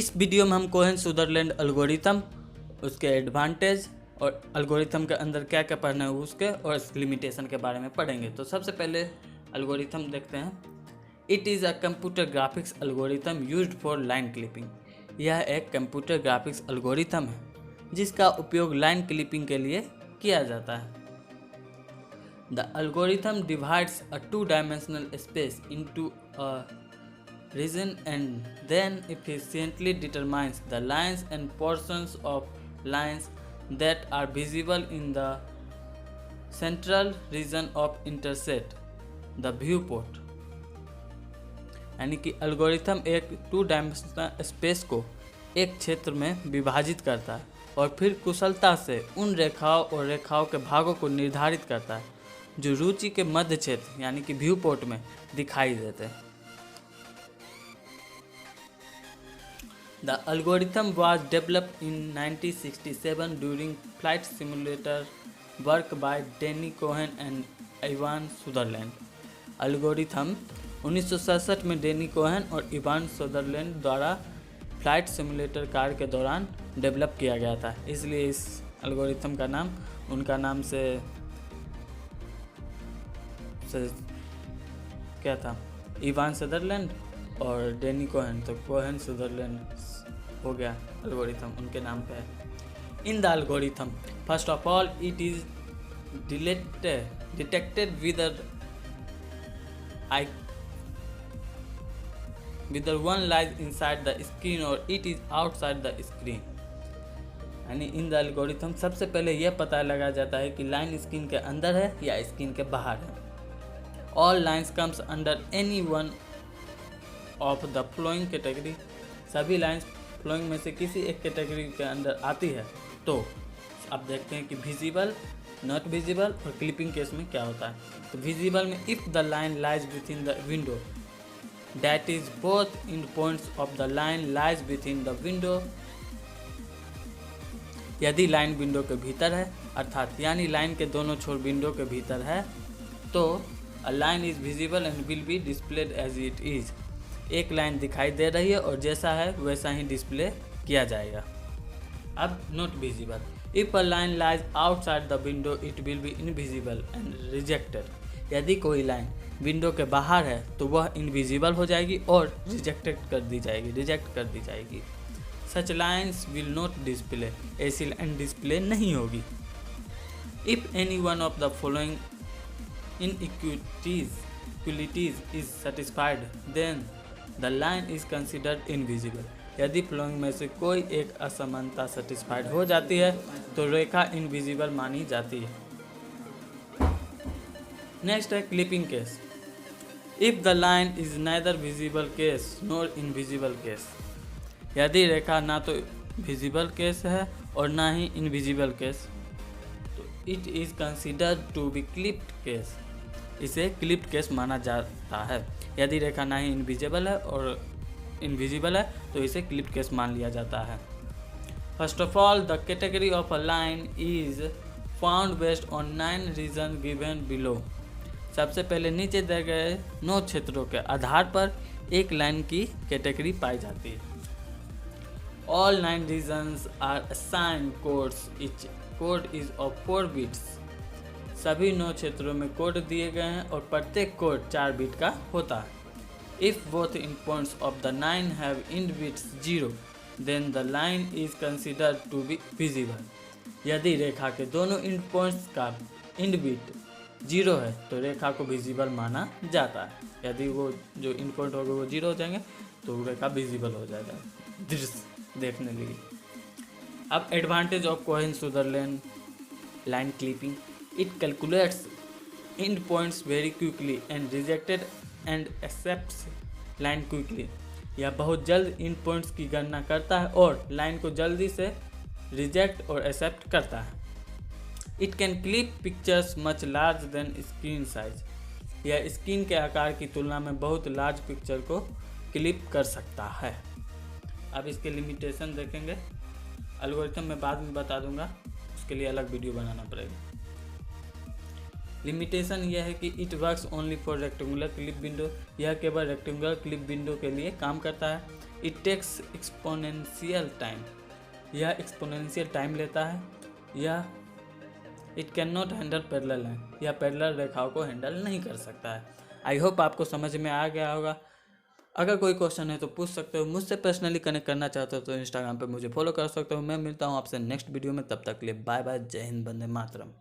इस वीडियो में हम कोहेन-सुदरलैंड एल्गोरिथम, उसके एडवांटेज और एल्गोरिथम के अंदर क्या क्या पढ़ना है उसके और इसकी लिमिटेशन के बारे में पढ़ेंगे। तो सबसे पहले एल्गोरिथम देखते हैं। It is a computer graphics algorithm used for line clipping. यह एक कंप्यूटर ग्राफिक्स एल्गोरिथम है जिसका उपयोग लाइन क्लिपिंग के लिए किया जाता है। The algorithm divides a two-dimensional space into a region and then efficiently determines the lines and portions of lines that are visible in the central region of intersect, the viewport। यानी कि algorithm एक two dimensional space को एक क्षेत्र में विभाजित करता है और फिर कुशलता से उन रेखाओं और रेखाओं के भागों को निर्धारित करता है जो रुचि के मध्य क्षेत्र यानी कि व्यू पोर्ट में दिखाई देते हैं। The algorithm was developed in 1967 during flight simulator work by Danny Cohen and Ivan Sutherland. Algorithm 1967 में डैनी कोहेन और इवान सुदरलैंड द्वारा फ्लाइट सिमुलेटर कार्य के दौरान डेवलप किया गया था, इसलिए इस एल्गोरिथम का नाम उनका नाम से क्या था, इवान सुदरलैंड और डैनी कोहेन, तो कोहेन सुदरलैंड हो गया एल्गोरिथम उनके नाम पे है। In the algorithm first of all it is detected whether one lies inside the screen or it is outside the screen। यानी इन द एल्गोरिथम सबसे पहले यह पता लगाया जाता है कि लाइन स्क्रीन के अंदर है या स्क्रीन के बाहर है। All lines comes under any one of the flowing category. सभी लाइन्स फ्लोइंग में से किसी एक कैटेगरी के अंदर आती है। तो अब देखते हैं कि विजिबल, नॉट विजिबल और क्लिपिंग केस में क्या होता है। तो विजिबल में if the line lies with in the window that is both end points of the line lies within the window। यदि लाइन विंडो के भीतर है अर्थात यानी लाइन के दोनों छोर विंडो के भीतर है तो a line is visible and will be displayed as it is। एक लाइन दिखाई दे रही है और जैसा है वैसा ही डिस्प्ले किया जाएगा। अब not visible, if a line lies outside the window it will be invisible and rejected। यदि कोई लाइन विंडो के बाहर है तो वह इनविजिबल हो जाएगी और रिजेक्ट कर दी जाएगी। Such lines will not display, ऐसी लाइन डिस्प्ले नहीं होगी। If any one of the following inequalities is satisfied then the line is considered invisible. यदि फ्लोइंग में से कोई एक असमानता सेटिस्फाइड हो जाती है तो रेखा इनविजिबल मानी जाती है। नेक्स्ट है clipping case. If the line is neither visible case nor invisible case. यदि रेखा ना तो विजिबल केस है और ना ही इनविजिबल केस तो it is considered to be clipped case. इसे क्लिप्ड केस माना जाता है। यदि रेखा ना ही इनविजिबल है और इनविजिबल है तो इसे क्लिप्ड केस मान लिया जाता है। First of all the category of a line is found based on 9 region given below. सबसे पहले नीचे दिए गए 9 क्षेत्रों के आधार पर एक लाइन की कैटेगरी पाई जाती है। All 9 regions are assigned codes, each code is of 4 bits. सभी 9 क्षेत्रों में कोड दिए गए हैं और प्रत्येक कोड 4 बिट का होता है। If both end points of the 9 have end bits 0 then the line is considered to be visible. यदि रेखा के दोनों इंड पॉइंट्स का इंड बिट 0 है तो रेखा को विजिबल माना जाता है। यदि वो जो इंड पॉइंट होगा वो 0 हो जाएंगे तो रेखा विजिबल हो जाएगा दृश्य देखने लिए। अब advantage of Cohen Sutherland line clipping. It calculates end points very quickly and rejected and accepts line quickly. यह बहुत जल्द इंड पॉइंट्स की गणना करता है और लाइन को जल्दी से रिजेक्ट और एक्सेप्ट करता है। It can clip pictures much large than screen size. यह स्क्रीन के आकार की तुलना में बहुत लार्ज पिक्चर को क्लिप कर सकता है। अब इसके लिमिटेशन देखेंगे। एल्गोरिथम में बाद में बता दूंगा, उसके लिए अलग वीडियो बनाना पड़ेगा। लिमिटेशन यह है कि it works only for rectangular clip window. यह केवल रेक्टेंगुलर क्लिप विंडो के लिए काम करता है। इट टेक्स एक्सपोनेंशियल टाइम, यह एक्सपोनेंशियल टाइम लेता है। यह it can not handle parallel line, यह पैरेलल रेखाओं को हैंडल नहीं कर सकता है। आई होप आपको समझ में आ गया होगा। अगर कोई क्वेश्चन है तो पूछ सकते हो, मुझसे पर्सनली कनेक्ट करना चाहते हो तो इंस्टाग्राम पे मुझे फॉलो कर सकते हो। मैं मिलता हूँ आपसे नेक्स्ट वीडियो में, तब तक के लिए बाय बाय, जय हिंद, वंदे मातरम।